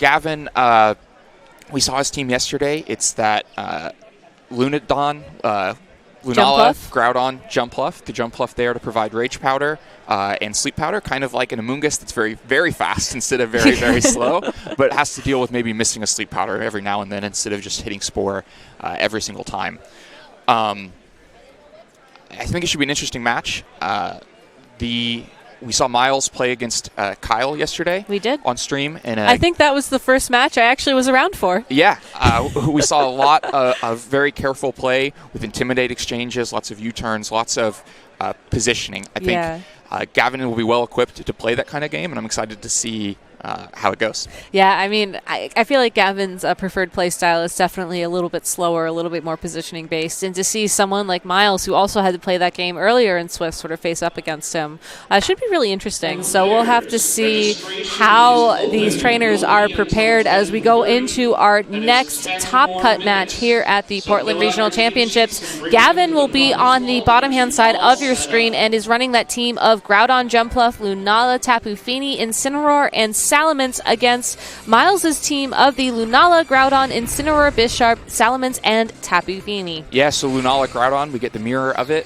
Gavin, we saw his team yesterday. It's that Lunadon, Lunala, Groudon, Jumpluff. The Jumpluff there to provide Rage Powder and Sleep Powder, kind of like an Amoonguss that's very, very fast instead of very, very slow, but has to deal with maybe missing a Sleep Powder every now and then instead of just hitting Spore every single time. I think it should be an interesting match. We saw Myles play against Kyle yesterday. We did. On stream. And I think that was the first match I actually was around for. Yeah. We saw a lot of very careful play with Intimidate exchanges, lots of U-turns, lots of positioning. I think Gavin will be well equipped to play that kind of game, and I'm excited to see how it goes. Yeah, I mean, I feel like Gavin's preferred play style is definitely a little bit slower, a little bit more positioning based, and to see someone like Myles, who also had to play that game earlier in Swift, sort of face up against him, should be really interesting. So we'll have to see how these trainers are prepared as we go into our next top cut match here at the Portland Regional Championships. Gavin will be on the bottom hand side of your screen and is running that team of Groudon, Jumpluff, Lunala, Tapu Fini, Incineroar, and Salamence against Myles' team of the Lunala, Groudon, Incineroar, Bisharp, Salamence, and Tapu Fini. Yeah, so Lunala, Groudon, we get the mirror of it.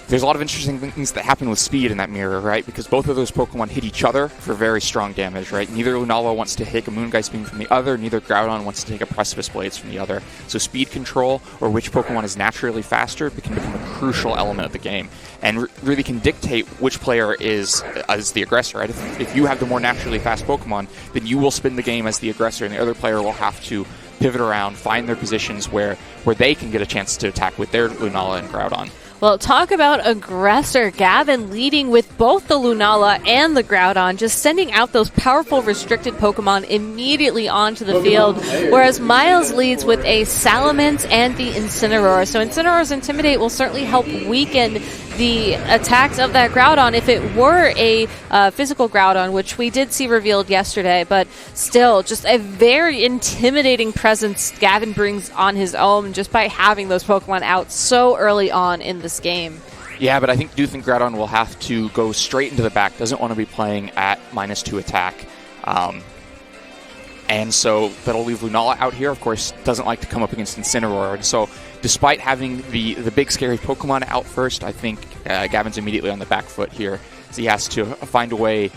There's a lot of interesting things that happen with speed in that mirror, right? Because both of those Pokemon hit each other for very strong damage, right? Neither Lunala wants to take a Moongeist Beam from the other, neither Groudon wants to take a Precipice Blades from the other. So speed control, or which Pokemon is naturally faster, can become a crucial element of the game. And really can dictate which player is the aggressor, right? If you have the more naturally fast Pokemon, then you will spin the game as the aggressor, and the other player will have to pivot around, find their positions where they can get a chance to attack with their Lunala and Groudon. Well, talk about aggressor. Gavin leading with both the Lunala and the Groudon, just sending out those powerful restricted Pokemon immediately onto the field, whereas Myles leads with a Salamence and the Incineroar. So Incineroar's Intimidate will certainly help weaken the attacks of that Groudon if it were a physical Groudon, which we did see revealed yesterday, but still just a very intimidating presence Gavin brings on his own just by having those Pokemon out so early on in this game. Yeah, but I do think Groudon will have to go straight into the back, doesn't want to be playing at -2 attack. And so that'll leave Lunala out here, of course, doesn't like to come up against Incineroar. And so despite having the big scary Pokemon out first, I think Gavin's immediately on the back foot here. So he has to find a way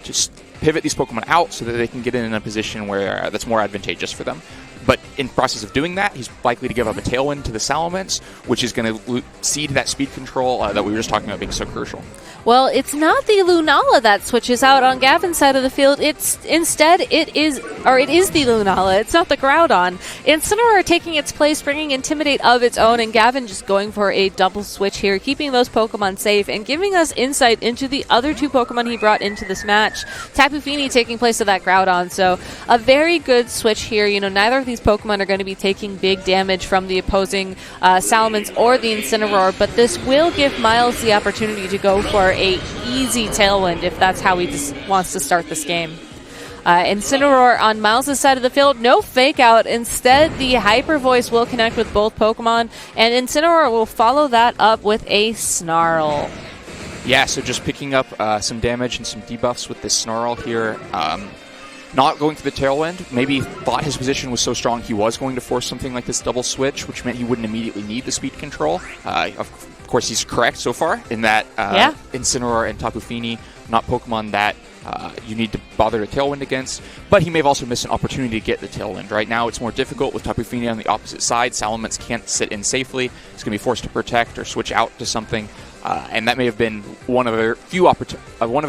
just pivot these Pokemon out so that they can get in a position where that's more advantageous for them. But in the process of doing that, he's likely to give up a Tailwind to the Salamence, which is going to cede that speed control that we were just talking about being so crucial. Well, it's not the Lunala that switches out on Gavin's side of the field. Instead, it is the Lunala. It's not the Groudon. Incineroar taking its place, bringing Intimidate of its own, and Gavin just going for a double switch here, keeping those Pokemon safe and giving us insight into the other two Pokemon he brought into this match. Tapu Fini taking place of that Groudon. So a very good switch here. You know, neither of these Pokemon are going to be taking big damage from the opposing Salamence or the Incineroar, but this will give Myles the opportunity to go for a easy Tailwind if that's how he just wants to start this game. Incineroar on Myles' side of the field, no fake out. Instead, the Hyper Voice will connect with both Pokemon, and Incineroar will follow that up with a Snarl. Yeah, so just picking up some damage and some debuffs with this Snarl here. Not going for the Tailwind. Maybe thought his position was so strong he was going to force something like this double switch, which meant he wouldn't immediately need the speed control. Of course, he's correct so far in that Incineroar and Tapu Fini, not Pokemon that you need to bother to Tailwind against, but he may have also missed an opportunity to get the Tailwind. Right now, it's more difficult with Tapu Fini on the opposite side. Salamence can't sit in safely. He's going to be forced to protect or switch out to something. And that may have been one of a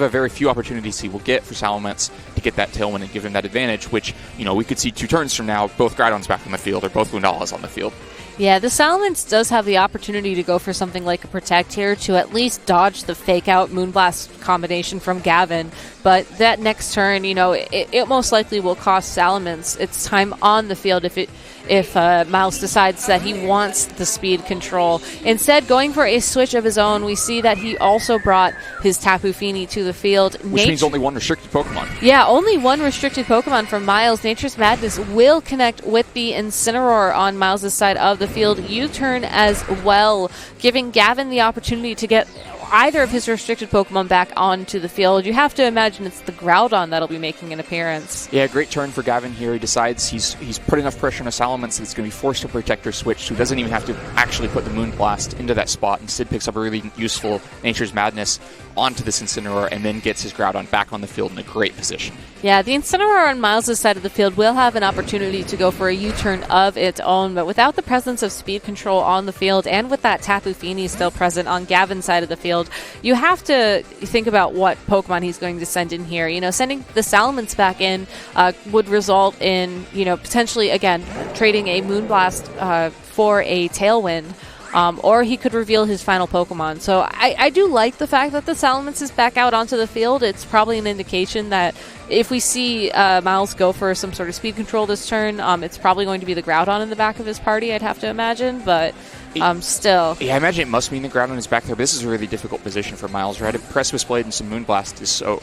very few opportunities he will get for Salamence to get that Tailwind and give him that advantage, which, you know, we could see 2 turns from now, both Groudon's back on the field or both Lunalas on the field. Yeah, the Salamence does have the opportunity to go for something like a Protect here to at least dodge the fake-out Moonblast combination from Gavin, but that next turn, you know, it most likely will cost Salamence its time on the field if Myles decides that he wants the speed control. Instead, going for a switch of his own, we see that he also brought his Tapu Fini to the field. Which means only one restricted Pokemon. Yeah, only one restricted Pokemon from Myles. Nature's Madness will connect with the Incineroar on Myles' side of the field. U-turn as well, giving Gavin the opportunity to get either of his restricted Pokemon back onto the field, you have to imagine it's the Groudon that'll be making an appearance. Yeah, great turn for Gavin here. He decides he's put enough pressure on a Salamence that it's going to be forced to Protector Switch, so he doesn't even have to actually put the Moonblast into that spot. Instead picks up a really useful Nature's Madness onto this Incineroar and then gets his Groudon back on the field in a great position. Yeah, the Incineroar on Miles' side of the field will have an opportunity to go for a U-turn of its own, but without the presence of speed control on the field and with that Tapu Fini still present on Gavin's side of the field, you have to think about what Pokemon he's going to send in here. You know, sending the Salamence back in would result in, you know, potentially, again, trading a Moonblast for a Tailwind. Or he could reveal his final Pokemon. So I do like the fact that the Salamence is back out onto the field. It's probably an indication that if we see Miles go for some sort of speed control this turn, it's probably going to be the Groudon in the back of his party, I'd have to imagine. But still. Yeah, I imagine it must mean the Groudon is back there. This is a really difficult position for Miles, right? Precipice Blade and some Moonblast is so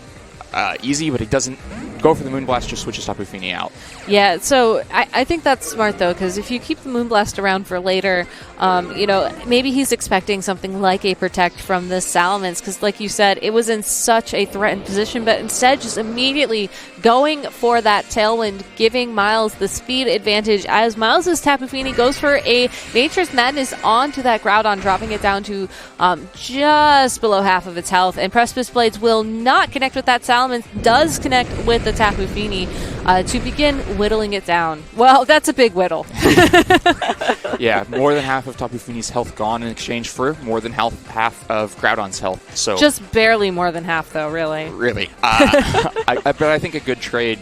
easy, but he doesn't go for the Moonblast, just switches Tapu Fini out. Yeah, so I think that's smart, though, because if you keep the Moonblast around for later, you know, maybe he's expecting something like a Protect from this Salamence, because like you said, it was in such a threatened position, but instead just immediately going for that Tailwind, giving Miles the speed advantage as Miles' Tapu Fini goes for a Nature's Madness onto that Groudon, dropping it down to just below half of its health, and Precipice Blades will not connect with that Salamence, does connect with the Tapu Fini to begin whittling it down. Well, that's a big whittle. Yeah, more than half of Tapu Fini's health gone in exchange for more than half of Groudon's health. So just barely more than half, though, really. Really. But I think a good trade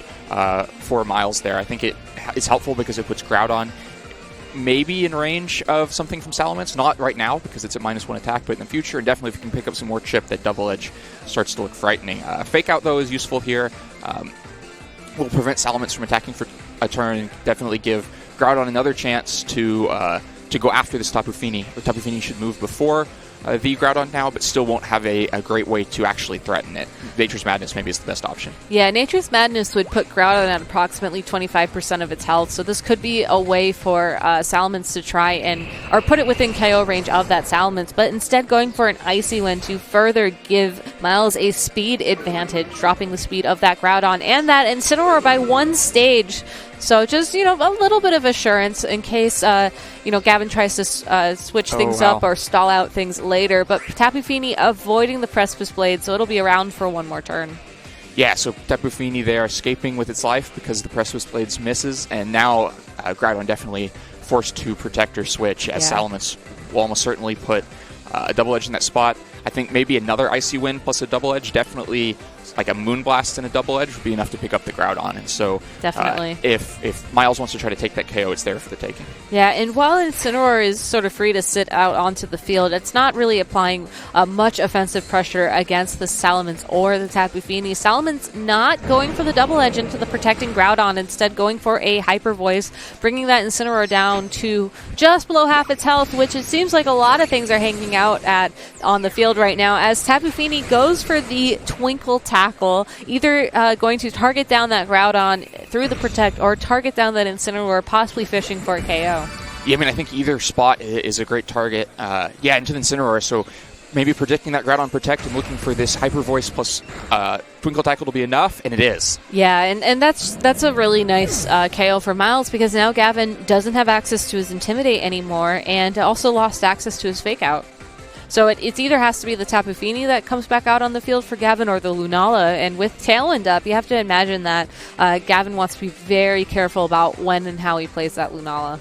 for Miles there. I think it's helpful because it puts Groudon maybe in range of something from Salamence. Not right now because it's a -1 attack, but in the future, and definitely if you can pick up some more chip, that Double Edge starts to look frightening. Fake Out, though, is useful here. Will prevent Salamence from attacking for a turn and definitely give Groudon another chance to go after this Tapu Fini. The Tapu Fini should move before the Groudon now, but still won't have a great way to actually threaten it. Nature's Madness maybe is the best option. Yeah, Nature's Madness would put Groudon at approximately 25% of its health, so this could be a way for Salamence to try or put it within KO range of that Salamence, but instead going for an Icy Wind to further give Miles a speed advantage, dropping the speed of that Groudon and that Incineroar by one stage. So just, you know, a little bit of assurance in case, you know, Gavin tries to switch things up or stall out things later. But Tapu Fini avoiding the Precipice Blade, so it'll be around for one more turn. Yeah, so Tapu Fini there escaping with its life because the Precipice Blades misses, and now Groudon definitely forced to Protector Switch as Salamence will almost certainly put a Double Edge in that spot. I think maybe another Icy Wind plus a Double Edge, definitely like a Moonblast and a Double Edge would be enough to pick up the Groudon. And so definitely, if Miles wants to try to take that KO, it's there for the taking. Yeah, and while Incineroar is sort of free to sit out onto the field, it's not really applying much offensive pressure against the Salamence or the Tapu Fini. Salamence not going for the Double Edge into the protecting Groudon, instead going for a Hyper Voice, bringing that Incineroar down to just below half its health, which it seems like a lot of things are hanging out at on the field right now, as Tapu Fini goes for the Twinkle Tackle, either going to target down that Groudon through the Protect or target down that Incineroar, possibly fishing for a KO. Yeah, I mean, I think either spot is a great target. Yeah, into the Incineroar, so maybe predicting that Groudon Protect and looking for this Hyper Voice plus Twinkle Tackle to be enough, and it is. Yeah, and that's a really nice KO for Miles, because now Gavin doesn't have access to his Intimidate anymore, and also lost access to his Fake Out. So it either has to be the Tapu Fini that comes back out on the field for Gavin or the Lunala. And with Tailwind up, you have to imagine that Gavin wants to be very careful about when and how he plays that Lunala.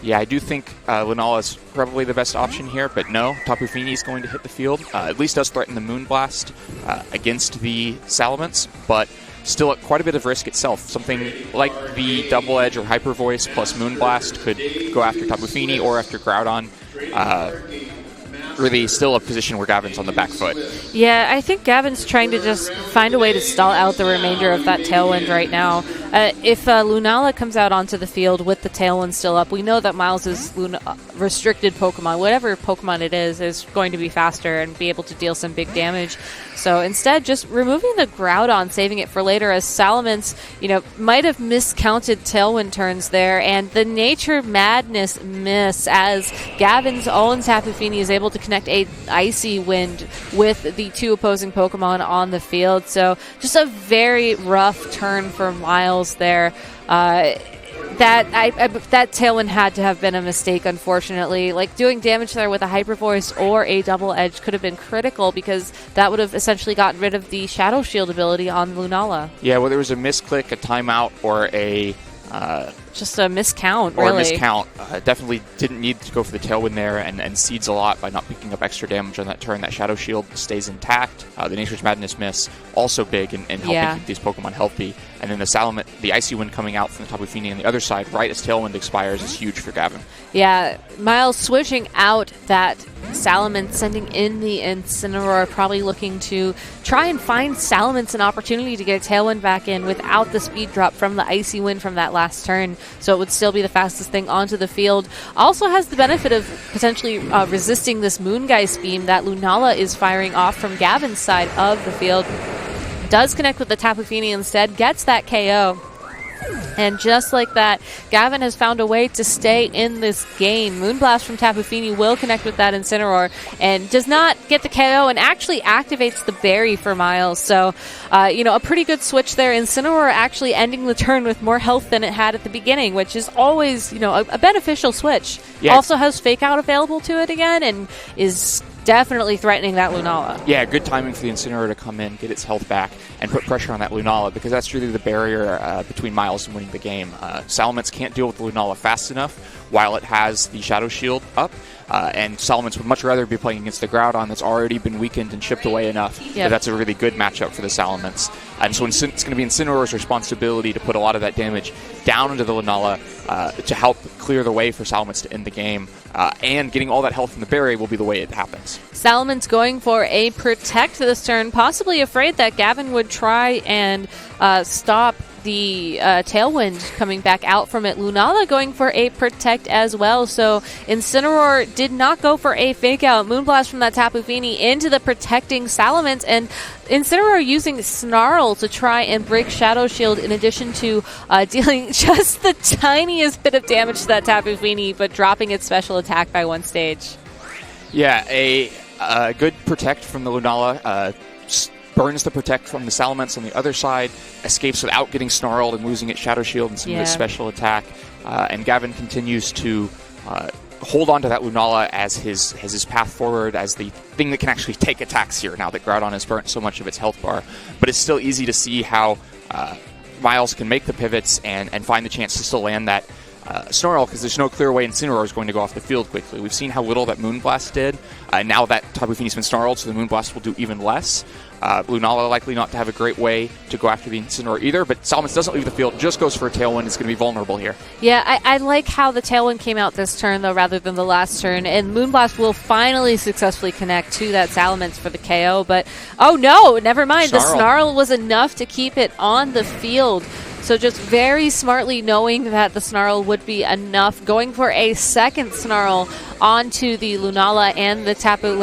Yeah, I do think Lunala is probably the best option here, but no, Tapu Fini is going to hit the field. At least does threaten the Moonblast against the Salamence, but still at quite a bit of risk itself. Something like the Double Edge or Hyper Voice plus Moonblast could go after Tapu Fini or after Groudon. Really still a position where Gavin's on the back foot. Yeah, I think Gavin's trying to just find a way to stall out the remainder of that Tailwind right now. if Lunala comes out onto the field with the Tailwind still up, we know that Myles' restricted Pokemon, whatever Pokemon it is going to be faster and be able to deal some big damage. So instead, just removing the Groudon, saving it for later, as Salamence, might have miscounted Tailwind turns there, and the Nature Madness miss as Gavin's own Tapu Fini is able to connect a Icy Wind with the two opposing Pokemon on the field. So just a very rough turn for Myles there. That Tailwind had to have been a mistake, unfortunately. Like, doing damage there with a Hyper Voice or a Double Edge could have been critical, because that would have essentially gotten rid of the Shadow Shield ability on Lunala. Yeah, well, there was a misclick, a timeout, or a... just a miscount, or really. a miscount. Definitely didn't need to go for the Tailwind there, and seeds a lot by not picking up extra damage on that turn. That Shadow Shield stays intact. The Nature's Madness miss, also big in helping keep these Pokemon healthy. And then the Icy Wind coming out from the Tapu Fini on the other side, right as Tailwind expires, is huge for Gavin. Yeah, Myles switching out that Salamence, sending in the Incineroar, probably looking to try and find Salamence an opportunity to get a Tailwind back in without the speed drop from the Icy Wind from that last turn, so it would still be the fastest thing onto the field. Also has the benefit of potentially resisting this Moongeist beam that Lunala is firing off from Gavin's side of the field. Does connect with the Tapu Fini instead, gets that KO. And just like that, Gavin has found a way to stay in this game. Moonblast from Tapu Fini will connect with that Incineroar and does not get the KO, and actually activates the Berry for Myles. So, a pretty good switch there. Incineroar actually ending the turn with more health than it had at the beginning, which is always, a beneficial switch. Yeah. Also has Fake Out available to it again, and is definitely threatening that Lunala. Yeah, good timing for the Incineroar to come in, get its health back, and put pressure on that Lunala, because that's really the barrier between Myles and winning the game. Salamence can't deal with the Lunala fast enough while it has the Shadow Shield up, and Salamence would much rather be playing against the Groudon that's already been weakened and chipped away enough that that's a really good matchup for the Salamence. And so it's going to be Incineroar's responsibility to put a lot of that damage down into the Lunala to help clear the way for Salamence to end the game. And getting all that health from the berry will be the way it happens. Salamence going for a Protect this turn, possibly afraid that Gavin would try and stop the Tailwind coming back out from it. Lunala going for a Protect as well. So Incineroar did not go for a Fake Out. Moonblast from that Tapu Fini into the protecting Salamence, and Incineroar using Snarl to try and break Shadow Shield, in addition to dealing just the tiniest bit of damage to that Tapu Fini, but dropping its special attack by one stage. Yeah, a good Protect from the Lunala. Burns the Protect from the Salamence on the other side, escapes without getting snarled and losing its Shadow Shield and some of its special attack. And Gavin continues to hold on to that Lunala as his path forward, as the thing that can actually take attacks here now that Groudon has burnt so much of its health bar. But it's still easy to see how Myles can make the pivots and find the chance to still land that Snarl, because there's no clear way Incineroar is going to go off the field quickly. We've seen how little that Moonblast did. Now that Tapu Fini's been snarled, so the Moonblast will do even less. Lunala likely not to have a great way to go after the Incineroar either, but Salamence doesn't leave the field, just goes for a Tailwind. It's going to be vulnerable here. Yeah, I like how the Tailwind came out this turn, though, rather than the last turn, and Moonblast will finally successfully connect to that Salamence for the KO, but oh no, never mind. The Snarl was enough to keep it on the field. So just very smartly knowing that the Snarl would be enough, going for a second Snarl onto the Lunala and the Tapu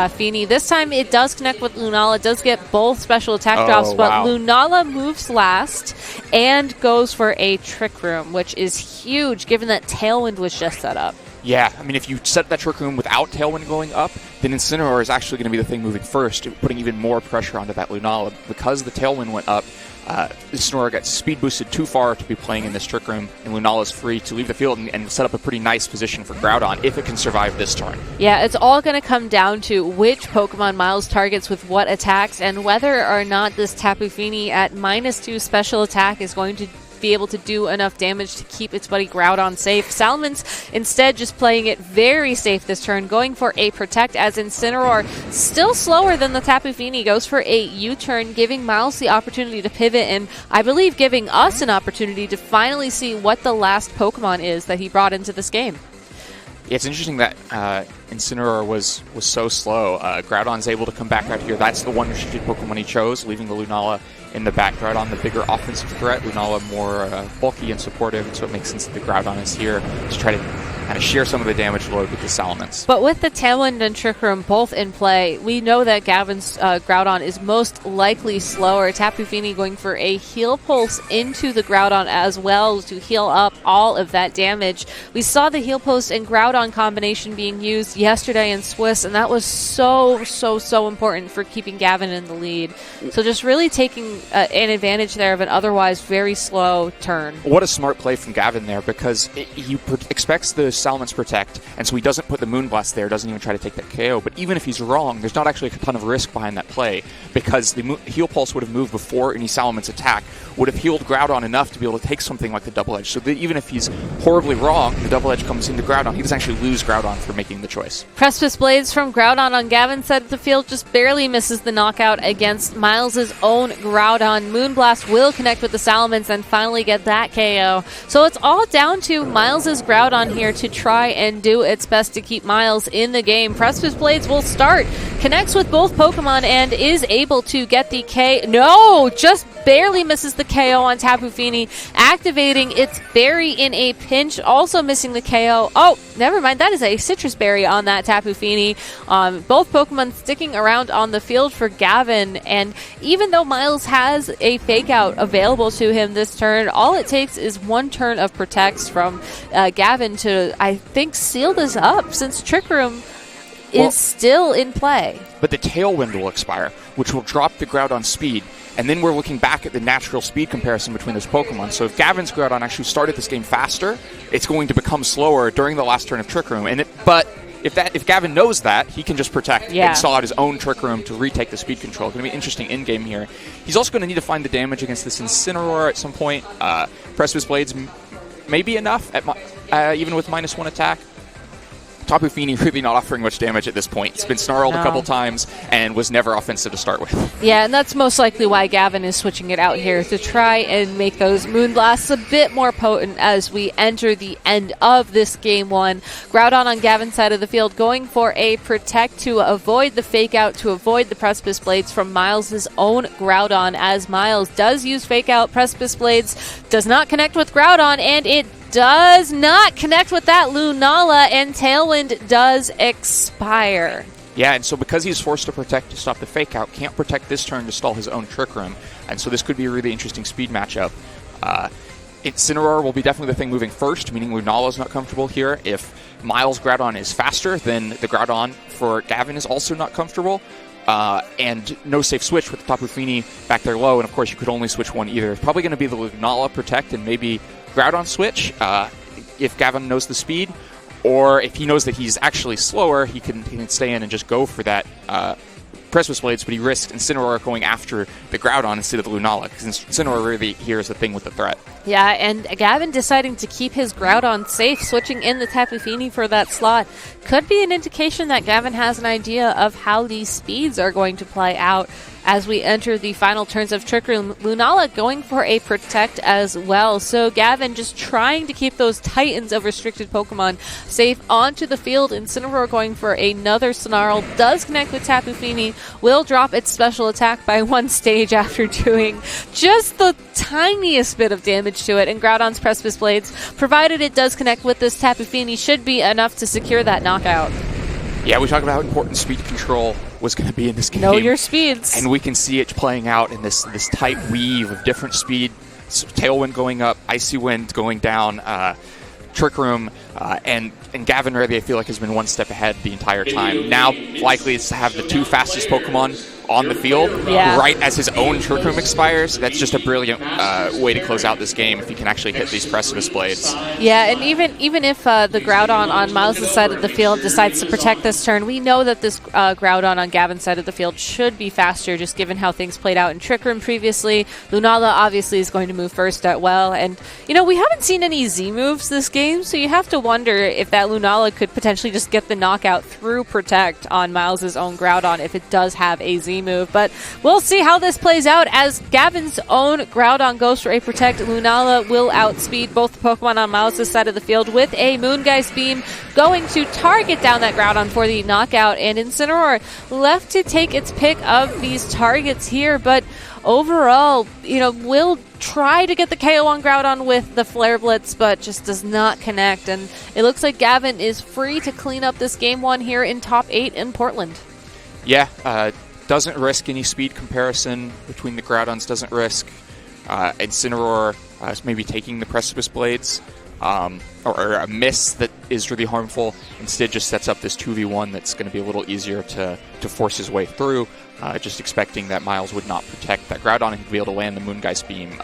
Fini. This time it does connect with Lunala, it does get both special attack drops, but Lunala moves last and goes for a Trick Room, which is huge given that Tailwind was just set up. Yeah, I mean, if you set that Trick Room without Tailwind going up, then Incineroar is actually going to be the thing moving first, putting even more pressure onto that Lunala. Because the Tailwind went up, Incineroar got speed boosted too far to be playing in this Trick Room, and Lunala is free to leave the field and set up a pretty nice position for Groudon if it can survive this turn. Yeah, it's all going to come down to which Pokemon Myles targets with what attacks, and whether or not this Tapu Fini at -2 special attack is going to be able to do enough damage to keep its buddy Groudon safe. Salamence instead just playing it very safe this turn, going for a Protect, as Incineroar, still slower than the Tapu Fini, goes for a U-turn, giving Myles the opportunity to pivot, and I believe giving us an opportunity to finally see what the last Pokemon is that he brought into this game. Yeah, it's interesting that Incineroar was so slow. Groudon's able to come back out here. That's the one restricted Pokemon he chose, leaving the Lunala in the back. Groudon, the bigger offensive threat. Lunala more bulky and supportive, and so it makes sense that the Groudon is here to try to kind of share some of the damage load with the Salamence. But with the Tailwind and Trick Room both in play, we know that Gavin's Groudon is most likely slower. Tapu Fini going for a Heal Pulse into the Groudon as well to heal up all of that damage. We saw the Heal Pulse and Groudon combination being used yesterday in Swiss, and that was so important for keeping Gavin in the lead. So just really taking an advantage there of an otherwise very slow turn. What a smart play from Gavin there, because he expects the Salamence Protect, and so he doesn't put the Moonblast there, doesn't even try to take that KO. But even if he's wrong, there's not actually a ton of risk behind that play, because the Heal Pulse would have moved before any Salamence attack, would have healed Groudon enough to be able to take something like the Double Edge. So that even if he's horribly wrong, the Double Edge comes into Groudon, he doesn't actually lose Groudon for making the choice. Precipice Blades from Groudon on Gavin's side of the field just barely misses the knockout against Myles' own Groudon. Moonblast will connect with the Salamence and finally get that KO. So it's all down to Myles' Groudon here to try and do its best to keep Myles in the game. Precipice Blades will start, connects with both Pokemon, and is able to get the K. No! Just barely misses the KO on Tapu Fini, activating its Berry in a pinch, also missing the KO. Oh, never mind, that is a Citrus Berry on that Tapu Fini. Both Pokemon sticking around on the field for Gavin, and even though Myles has a Fake Out available to him this turn, all it takes is one turn of Protects from Gavin to, I think, seal this up, since Trick Room is still in play. But the Tailwind will expire, which will drop the Groudon speed. And then we're looking back at the natural speed comparison between those Pokemon. So if Gavin's Groudon actually started this game faster, it's going to become slower during the last turn of Trick Room. But if Gavin knows that, he can just Protect and saw out his own Trick Room to retake the speed control. It's going to be interesting in-game here. He's also going to need to find the damage against this Incineroar at some point. Precipice Blades may be enough, even with -1 attack. Tapu Fini really not offering much damage at this point. It's been snarled a couple times and was never offensive to start with. Yeah, and that's most likely why Gavin is switching it out here, to try and make those Moonblasts a bit more potent as we enter the end of this Game 1. Groudon on Gavin's side of the field going for a Protect to avoid the Fake Out, to avoid the Precipice Blades from Myles' own Groudon, as Myles does use Fake Out. Precipice Blades does not connect with Groudon, and it does not connect with that Lunala, and Tailwind does expire. Yeah, and so because he's forced to Protect to stop the Fake Out, can't Protect this turn to stall his own Trick Room, and so this could be a really interesting speed matchup. Incineroar will be definitely the thing moving first, meaning Lunala's not comfortable here. If Myles' Groudon is faster, then the Groudon for Gavin is also not comfortable. And no safe switch with the Tapu Fini back there low, and of course you could only switch one either. It's probably going to be the Lunala Protect and maybe Groudon switch if Gavin knows the speed, or if he knows that he's actually slower, he can stay in and just go for that Precipice Blades, but he risked Incineroar going after the Groudon instead of the Lunala, because Incineroar really here is the thing with the threat. Yeah, and Gavin deciding to keep his Groudon safe, switching in the Tapu Fini for that slot, could be an indication that Gavin has an idea of how these speeds are going to play out as we enter the final turns of Trick Room. Lunala going for a Protect as well. So Gavin just trying to keep those Titans of restricted Pokemon safe onto the field. Incineroar going for another Snarl. Does connect with Tapu Fini. Will drop its special attack by one stage after doing just the tiniest bit of damage to it. And Groudon's Precipice Blades, provided it does connect with this Tapu Fini, should be enough to secure that knockout. Yeah, we talked about how important speed control was going to be in this game. Know your speeds. And we can see it playing out in this tight weave of different speed. Tailwind going up, Icy Wind going down, Trick Room, and Gavin really, I feel like, has been one step ahead the entire time. Now, likely it's to have the two fastest Pokemon on the field right as his own Trick Room expires. That's just a brilliant way to close out this game if he can actually hit these Precipice Blades. Yeah, and even if the Groudon on Myles' side of the field decides to Protect this turn, we know that this Groudon on Gavin's side of the field should be faster, just given how things played out in Trick Room previously. Lunala obviously is going to move first at well, and we haven't seen any Z moves this game, so you have to wonder if that Lunala could potentially just get the knockout through Protect on Myles' own Groudon if it does have a Z any move. But we'll see how this plays out as Gavin's own Groudon Ghost Ray Protect. Lunala will outspeed both Pokemon on Myles' side of the field with a Moongeist Beam going to target down that Groudon for the knockout. And Incineroar left to take its pick of these targets here, but overall, will try to get the KO on Groudon with the Flare Blitz, but just does not connect. And it looks like Gavin is free to clean up this game 1 here in top 8 in Portland. Yeah, doesn't risk any speed comparison between the Groudons, doesn't risk Incineroar maybe taking the Precipice Blades, or a miss that is really harmful. Instead just sets up this 2v1 that's going to be a little easier to force his way through, just expecting that Myles would not protect that Groudon and he'd be able to land the Moongeist Beam,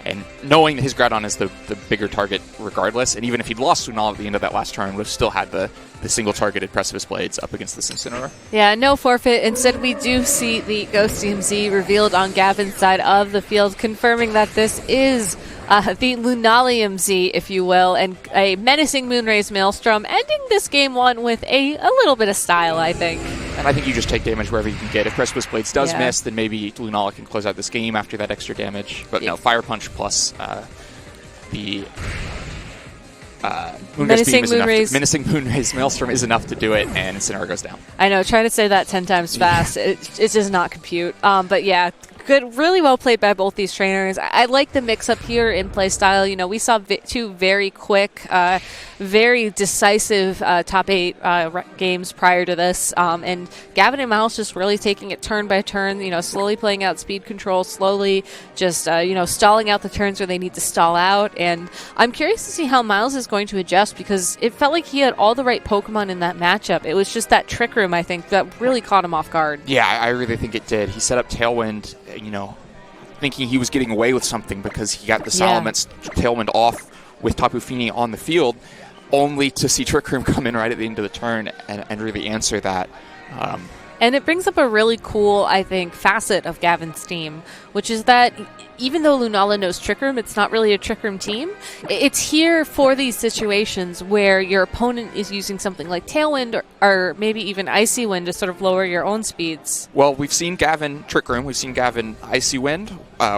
and knowing that his Groudon is the bigger target regardless, and even if he'd lost Lunala at the end of that last turn, would have still had the single targeted Precipice Blades up against the Incineroar. Yeah, no forfeit. Instead, we do see the Ghost DMZ revealed on Gavin's side of the field, confirming that this is the Lunalium Z, if you will, and a menacing Moonraze Maelstrom, ending this game 1 with a little bit of style, I think. And I think you just take damage wherever you can get. If Precipice Blades does miss, then maybe Lunala can close out this game after that extra damage. But no, Fire Punch plus the Menacing Moonraze Maelstrom is enough to do it, and Incineroar goes down. I know, try to say that 10 times fast. It does not compute. But yeah, good, really well played by both these trainers. I like the mix-up here in play style. We saw 2 very quick, very decisive top 8 games prior to this, and Gavin and Myles just really taking it turn by turn, slowly playing out speed control, slowly just, stalling out the turns where they need to stall out. And I'm curious to see how Myles is going to adjust, because it felt like he had all the right Pokemon in that matchup. It was just that Trick Room, I think, that really caught him off guard. Yeah, I really think it did. He set up Tailwind, thinking he was getting away with something because he got the Salamence Tailwind off with Tapu Fini on the field, only to see Trick Room come in right at the end of the turn and really answer that. And it brings up a really cool, I think, facet of Gavin's team, which is that even though Lunala knows Trick Room, it's not really a Trick Room team. It's here for these situations where your opponent is using something like Tailwind or maybe even Icy Wind to sort of lower your own speeds. Well, we've seen Gavin Trick Room, we've seen Gavin Icy Wind.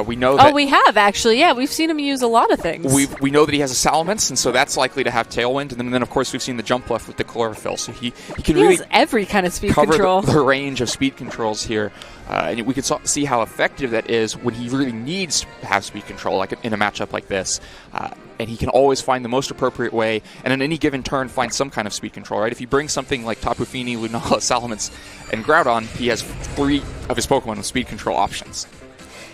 We know that... Oh, we have, actually. Yeah, we've seen him use a lot of things. We know that he has a Salamence, and so that's likely to have Tailwind. And then of course, we've seen the Jumpluff with the Chlorophyll. So he can really has every kind of speed cover control. The range of speed controls here. And we can see how effective that is when he really needs to have speed control, like in a matchup like this. And he can always find the most appropriate way, and in any given turn, find some kind of speed control, right? If you bring something like Tapu Fini, Lunala, Salamence, and Groudon, he has 3 of his Pokemon with speed control options.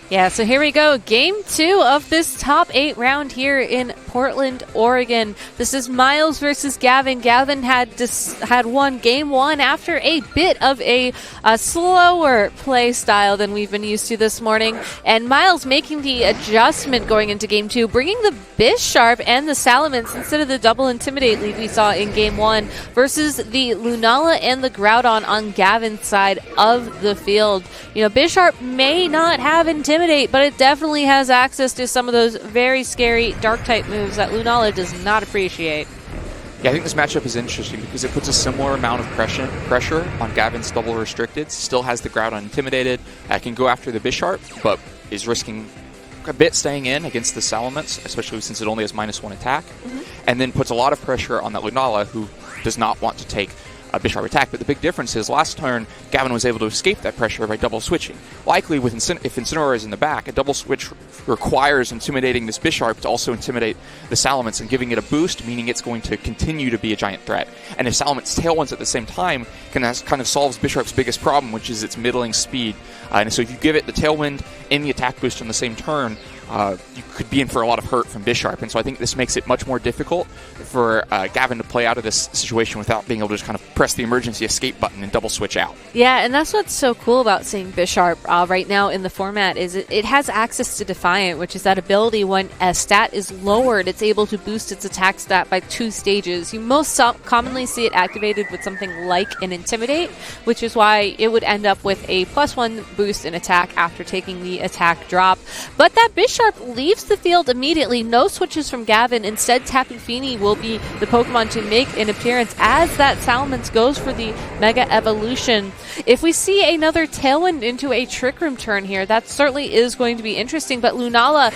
Yeah, so here we go. Game 2 of this top 8 round here in Portland, Oregon. This is Myles versus Gavin. Gavin had won game 1 after a bit of a slower play style than we've been used to this morning. And Myles making the adjustment going into game 2, bringing the Bisharp and the Salamence instead of the double Intimidate lead we saw in game 1 versus the Lunala and the Groudon on Gavin's side of the field. Bisharp may not have Intimidate, but it definitely has access to some of those very scary Dark-type moves that Lunala does not appreciate. Yeah, I think this matchup is interesting because it puts a similar amount of pressure on Gavin's double restricted. Still has the Groudon intimidated, can go after the Bisharp, but is risking a bit staying in against the Salamence, especially since it only has -1 attack, and then puts a lot of pressure on that Lunala, who does not want to take a Bisharp attack. But the big difference is last turn, Gavin was able to escape that pressure by double switching. Likely, if Incineroar is in the back, a double switch requires intimidating this Bisharp to also intimidate the Salamence and giving it a boost, meaning it's going to continue to be a giant threat. And if Salamence Tailwinds at the same time, kind of solves Bisharp's biggest problem, which is its middling speed. And so if you give it the Tailwind and the attack boost on the same turn, you could be in for a lot of hurt from Bisharp. And so I think this makes it much more difficult for Gavin to play out of this situation without being able to just kind of press the emergency escape button and double switch out. Yeah, and that's what's so cool about seeing Bisharp right now in the format is it has access to Defiant, which is that ability when a stat is lowered, it's able to boost its attack stat by 2 stages. You most commonly see it activated with something like an Intimidate, which is why it would end up with a +1 boost in attack after taking the attack drop. But that Bisharp Bisharp leaves the field immediately. No switches from Gavin. Instead, Tapu Fini will be the Pokemon to make an appearance as that Salamence goes for the Mega Evolution. If we see another Tailwind into a Trick Room turn here, that certainly is going to be interesting, but Lunala,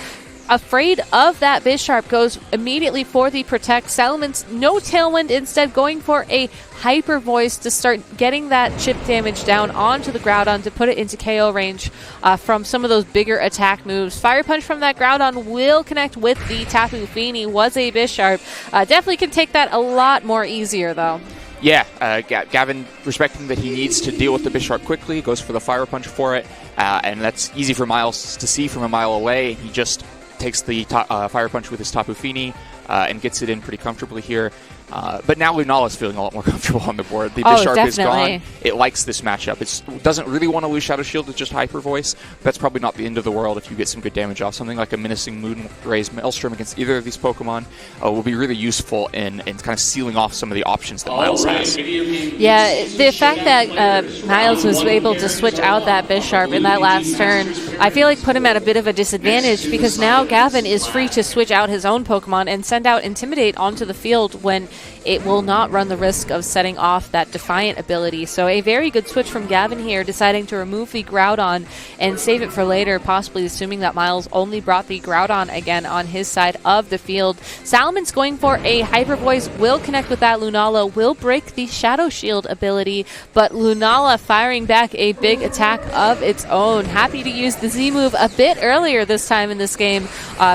afraid of that Bisharp, goes immediately for the Protect. Salamence, no Tailwind, instead going for a Hyper Voice to start getting that chip damage down onto the Groudon to put it into KO range from some of those bigger attack moves. Fire Punch from that Groudon will connect with the Tapu Fini. Was a Bisharp. Definitely can take that a lot more easier, though. Yeah, Gavin, respecting that he needs to deal with the Bisharp quickly, goes for the Fire Punch for it, and that's easy for Myles to see from a mile away. He just takes the Fire Punch with his Tapu Fini and gets it in pretty comfortably here. But now Lunala is feeling a lot more comfortable on the board. The Bisharp is gone. It likes this matchup. It doesn't really want to lose Shadow Shield with just Hyper Voice. That's probably not the end of the world if you get some good damage off. Something like a Menacing Moonraze Maelstrom against either of these Pokemon will be really useful in kind of sealing off some of the options that Myles has. Yeah, the fact that Myles was able to switch out that Bisharp in that last turn, I feel like put him at a bit of a disadvantage, because now Gavin is free to switch out his own Pokemon and send out Intimidate onto the field when it will not run the risk of setting off that Defiant ability. So a very good switch from Gavin here, deciding to remove the Groudon and save it for later, possibly assuming that Myles only brought the Groudon again on his side of the field. Salamence going for a Hyper Voice, will connect with that Lunala, will break the Shadow Shield ability, but Lunala firing back a big attack of its own. Happy to use the Z move a bit earlier this time in this game,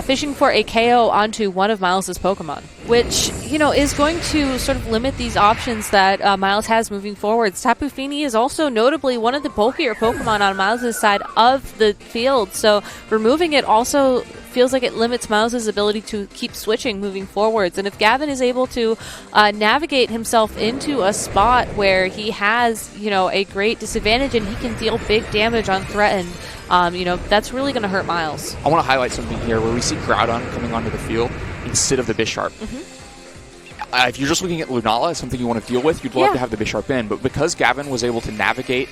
fishing for a KO onto one of Myles' Pokemon, which, you know, is going to sort of limit these options that Myles has moving forward. Tapu Fini is also notably one of the bulkier Pokemon on Myles' side of the field, so removing it also feels like it limits Myles' ability to keep switching moving forwards. And if Gavin is able to navigate himself into a spot where he has, you know, a great disadvantage and he can deal big damage on threatened, you know, that's really going to hurt Myles. I want to highlight something here where we see Groudon coming onto the field instead of the Bisharp. If you're just looking at Lunala as something you want to deal with, you'd love to have the Bisharp in, but because Gavin was able to navigate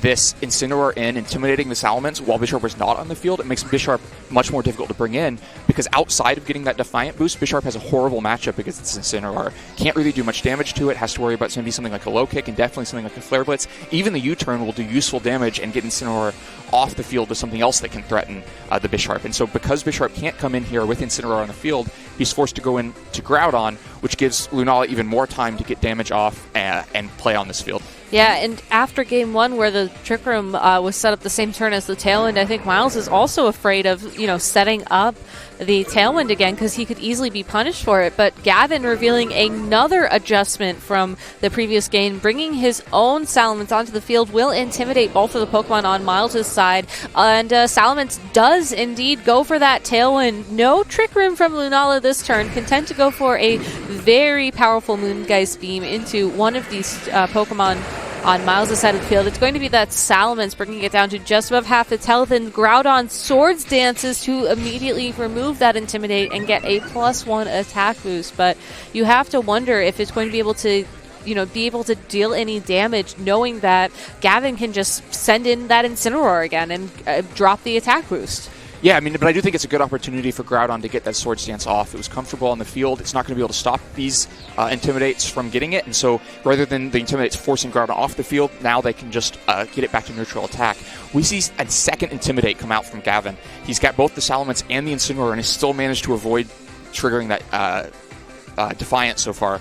this Incineroar in, intimidating the Salamence while Bisharp was not on the field, it makes Bisharp much more difficult to bring in, because outside of getting that Defiant boost, Bisharp has a horrible matchup against this Incineroar. Can't really do much damage to it, has to worry about maybe something like a Low Kick and definitely something like a Flare Blitz. Even the U-Turn will do useful damage and get Incineroar off the field to something else that can threaten the Bisharp. And so because Bisharp can't come in here with Incineroar on the field, he's forced to go in to Groudon, which gives Lunala even more time to get damage off and play on this field. Yeah, and after game one, where the Trick Room was set up the same turn as the Tailwind, I think Myles is also afraid of, you know, setting up the Tailwind again, because he could easily be punished for it. But Gavin revealing another adjustment from the previous game, bringing his own Salamence onto the field, will intimidate both of the Pokemon on Myles' side. And Salamence does indeed go for that Tailwind. No Trick Room from Lunala this turn, content to go for a very powerful Moongeist Beam into one of these Pokemon on Myles' side of the field. It's going to be that Salamence, bringing it down to just above half its health, and Groudon Swords Dances to immediately remove that Intimidate and get a +1 attack boost. But you have to wonder if it's going to be able to, you know, be able to deal any damage, knowing that Gavin can just send in that Incineroar again and drop the attack boost. Yeah, I mean, but I do think it's a good opportunity for Groudon to get that Swords Dance off. It was comfortable on the field. It's not going to be able to stop these Intimidates from getting it, and so rather than the Intimidates forcing Groudon off the field, now they can just get it back to neutral attack. We see a second Intimidate come out from Gavin. He's got both the Salamence and the Incineroar, and has still managed to avoid triggering that Defiant so far.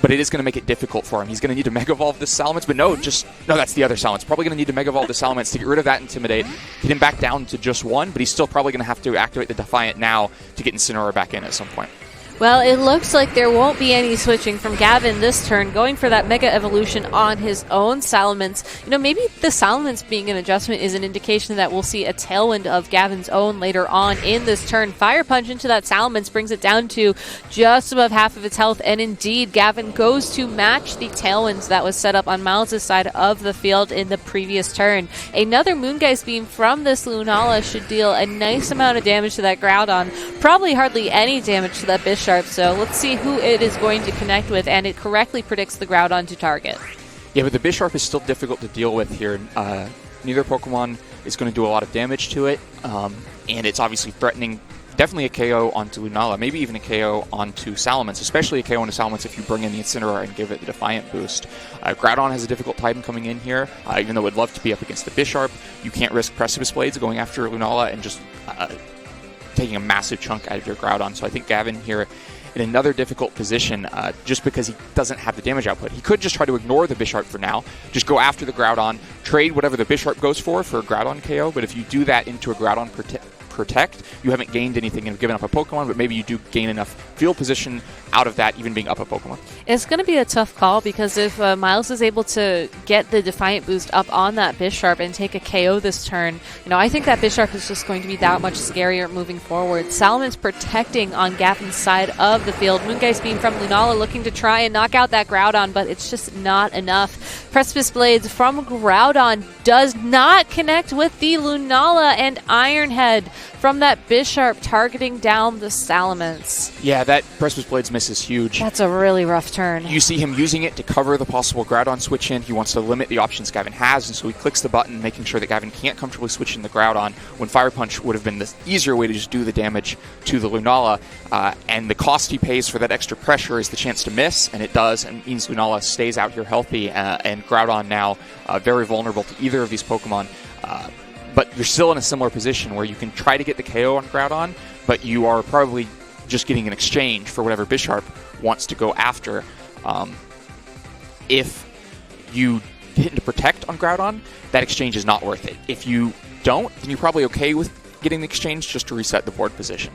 But it is going to make it difficult for him. He's going to need to Mega Evolve this Salamence, but no, that's the other Salamence. Probably going to need to Mega Evolve the Salamence to get rid of that Intimidate, get him back down to just one, but he's still probably going to have to activate the Defiant now to get Incineroar back in at some point. Well, it looks like there won't be any switching from Gavin this turn, going for that Mega Evolution on his own Salamence. You know, maybe the Salamence being an adjustment is an indication that we'll see a Tailwind of Gavin's own later on in this turn. Fire Punch into that Salamence brings it down to just above half of its health, and indeed, Gavin goes to match the Tailwinds that was set up on Myles' side of the field in the previous turn. Another Moongeist Beam from this Lunala should deal a nice amount of damage to that Groudon, probably hardly any damage to that Bisharp. So let's see who it is going to connect with, and it correctly predicts the Groudon to target. Yeah, but the Bisharp is still difficult to deal with here. Neither Pokemon is going to do a lot of damage to it, and it's obviously threatening definitely a KO onto Lunala, maybe even a KO onto Salamence, especially a KO onto Salamence if you bring in the Incineroar and give it the Defiant boost. Groudon has a difficult time coming in here, even though it would love to be up against the Bisharp. You can't risk Precipice Blades going after Lunala and just taking a massive chunk out of your Groudon. So I think Gavin here in another difficult position just because he doesn't have the damage output. He could just try to ignore the Bisharp for now, just go after the Groudon, trade whatever the Bisharp goes for a Groudon KO, but if you do that into a Groudon Protect, you haven't gained anything and given up a Pokemon, but maybe you do gain enough field position out of that, even being up a Pokemon. It's going to be a tough call because if Myles is able to get the Defiant boost up on that Bisharp and take a KO this turn, I think that Bisharp is just going to be that much scarier moving forward. Salamence protecting on Gavin's side of the field. Moongeist Beam from Lunala looking to try and knock out that Groudon, but it's just not enough. Precipice Blades from Groudon does not connect with the Lunala, and Iron Head from that Bisharp targeting down the Salamence. Yeah, that Precipice Blades miss is huge. That's a really rough turn. You see him using it to cover the possible Groudon switch in. He wants to limit the options Gavin has, and so he clicks the button, making sure that Gavin can't comfortably switch in the Groudon, when Fire Punch would have been the easier way to just do the damage to the Lunala. And the cost he pays for that extra pressure is the chance to miss, and it does, and means Lunala stays out here healthy, and Groudon now very vulnerable to either of these Pokemon. But you're still in a similar position where you can try to get the KO on Groudon, but you are probably just getting an exchange for whatever Bisharp wants to go after. If you hit into Protect on Groudon, that exchange is not worth it. If you don't, then you're probably okay with getting the exchange just to reset the board position.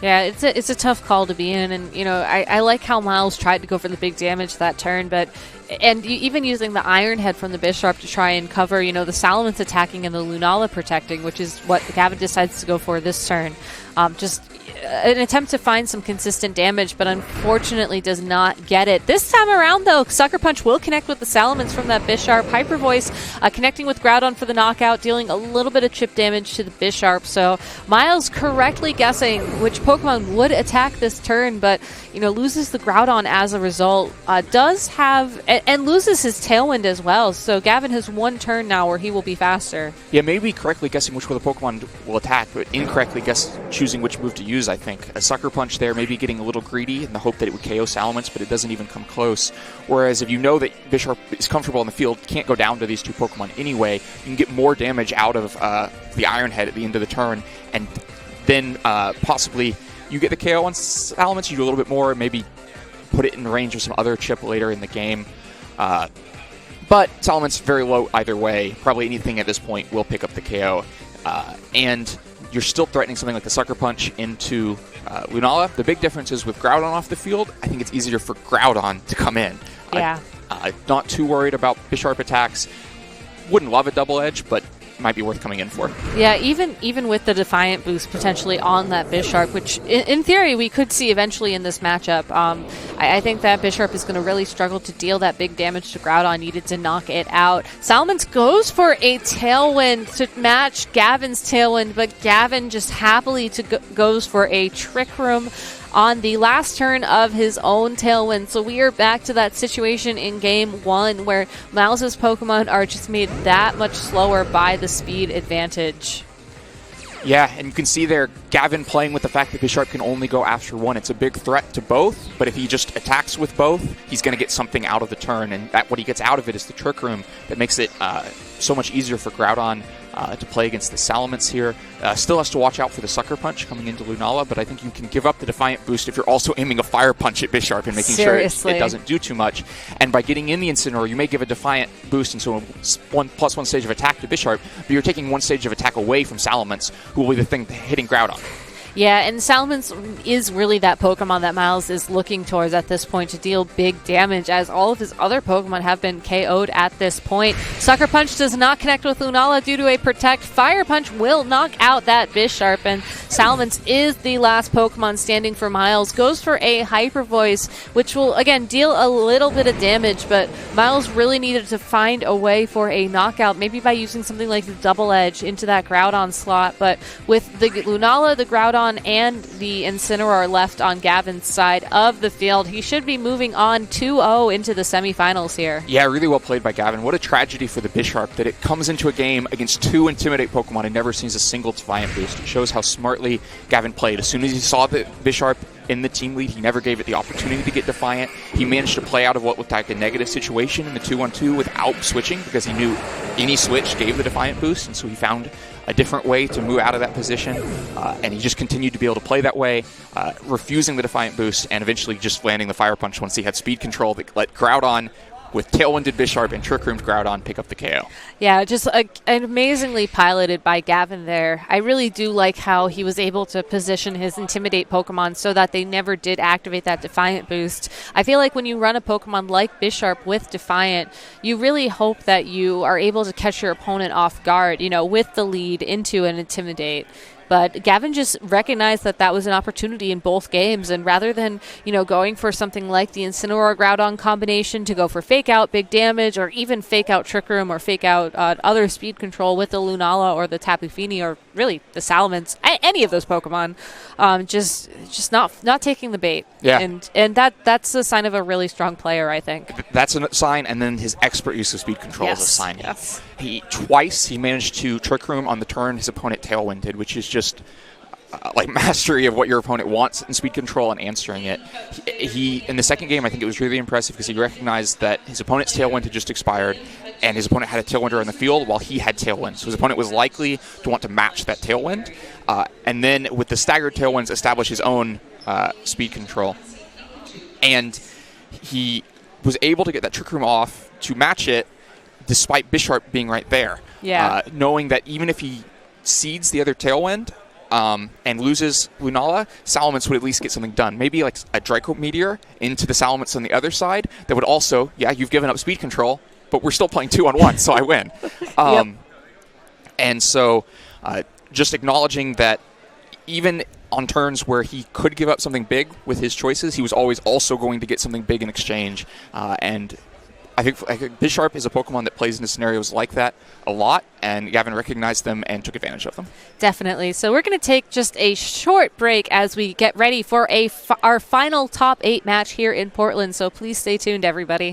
Yeah, it's a tough call to be in, and I like how Myles tried to go for the big damage that turn, and even using the Iron Head from the Bisharp to try and cover, the Salamence attacking and the Lunala protecting, which is what Gavin decides to go for this turn. Just an attempt to find some consistent damage, but unfortunately does not get it. This time around, though, Sucker Punch will connect with the Salamence from that Bisharp. Hyper Voice connecting with Groudon for the knockout, dealing a little bit of chip damage to the Bisharp. So Myles correctly guessing which Pokemon would attack this turn, but loses the Groudon as a result. Does have and loses his Tailwind as well. So Gavin has one turn now where he will be faster. Yeah, maybe correctly guessing which one of the Pokemon will attack, but incorrectly choosing which move to use, I think. A Sucker Punch there, maybe getting a little greedy in the hope that it would KO Salamence, but it doesn't even come close. Whereas if you know that Bisharp is comfortable in the field, can't go down to these two Pokemon anyway, you can get more damage out of the Iron Head at the end of the turn, and then possibly you get the KO on Salamence, you do a little bit more, maybe put it in range of some other chip later in the game. But Salamence very low either way. Probably anything at this point will pick up the KO. And you're still threatening something like the Sucker Punch into Lunala. The big difference is with Groudon off the field, I think it's easier for Groudon to come in. Yeah. Not too worried about Bisharp attacks. Wouldn't love a double edge, but might be worth coming in for. Yeah, even with the Defiant boost potentially on that Bisharp, which in theory we could see eventually in this matchup, I think that Bisharp is going to really struggle to deal that big damage to Groudon, needed to knock it out. Salamence goes for a Tailwind to match Gavin's Tailwind, but Gavin just happily goes for a Trick Room on the last turn of his own Tailwind. So we are back to that situation in Game 1 where Myles' Pokemon are just made that much slower by the speed advantage. Yeah, and you can see there Gavin playing with the fact that Bisharp can only go after one. It's a big threat to both, but if he just attacks with both, he's going to get something out of the turn, and what he gets out of it is the Trick Room that makes it so much easier for Groudon to play against the Salamence here. Still has to watch out for the Sucker Punch coming into Lunala, but I think you can give up the Defiant boost if you're also aiming a Fire Punch at Bisharp and making sure it doesn't do too much. And by getting in the Incineroar, you may give a Defiant boost, and so +1 stage of attack to Bisharp, but you're taking 1 stage of attack away from Salamence, who will be the thing hitting Groudon. Yeah, and Salamence is really that Pokemon that Myles is looking towards at this point to deal big damage, as all of his other Pokemon have been KO'd at this point. Sucker Punch does not connect with Lunala due to a Protect. Fire Punch will knock out that Bisharp, and Salamence is the last Pokemon standing for Myles. Goes for a Hyper Voice, which will, again, deal a little bit of damage, but Myles really needed to find a way for a knockout, maybe by using something like the Double Edge into that Groudon slot, but with the Lunala, the Groudon, Groudon and the Incineroar left on Gavin's side of the field. He should be moving on 2-0 into the semifinals here. Yeah, really well played by Gavin. What a tragedy for the Bisharp that it comes into a game against 2 Intimidate Pokemon and never sees a single Defiant boost. It shows how smartly Gavin played. As soon as he saw the Bisharp in the team lead, he never gave it the opportunity to get Defiant. He managed to play out of what looked like a negative situation in the 2-on-2 without switching because he knew any switch gave the Defiant boost, and so he found a different way to move out of that position, and he just continued to be able to play that way, refusing the Defiant boost and eventually just landing the Fire Punch once he had speed control that let Groudon with Tailwinded Bisharp and Trick Room's Groudon pick up the KO. Yeah, just amazingly piloted by Gavin there. I really do like how he was able to position his Intimidate Pokemon so that they never did activate that Defiant boost. I feel like when you run a Pokemon like Bisharp with Defiant, you really hope that you are able to catch your opponent off guard, with the lead into an Intimidate. But Gavin just recognized that that was an opportunity in both games, and rather than, going for something like the Incineroar Groudon combination to go for Fake Out, big damage, or even Fake Out Trick Room or Fake Out other speed control with the Lunala or the Tapu Fini or really the Salamence, any of those Pokemon, just not taking the bait. Yeah. And that's a sign of a really strong player, I think. That's a sign, and then his expert use of speed control is a sign. Yes. Twice he managed to Trick Room on the turn his opponent Tailwinded, which is just like mastery of what your opponent wants in speed control and answering it. He in the second game, I think it was really impressive because he recognized that his opponent's Tailwind had just expired, and his opponent had a Tailwinder on the field while he had Tailwind. So his opponent was likely to want to match that Tailwind, and then with the staggered Tailwinds, establish his own speed control. And he was able to get that Trick Room off to match it, despite Bisharp being right there. Yeah. Knowing that even if he seeds the other Tailwind and loses Lunala, Salamence would at least get something done. Maybe like a Draco Meteor into the Salamence on the other side that would also, you've given up speed control, but we're still playing 2-on-1, so I win. Yep. And so just acknowledging that even on turns where he could give up something big with his choices, he was always also going to get something big in exchange. And I think Bisharp is a Pokemon that plays into scenarios like that a lot, and Gavin recognized them and took advantage of them. Definitely. So we're going to take just a short break as we get ready for our final top 8 match here in Portland. So please stay tuned, everybody.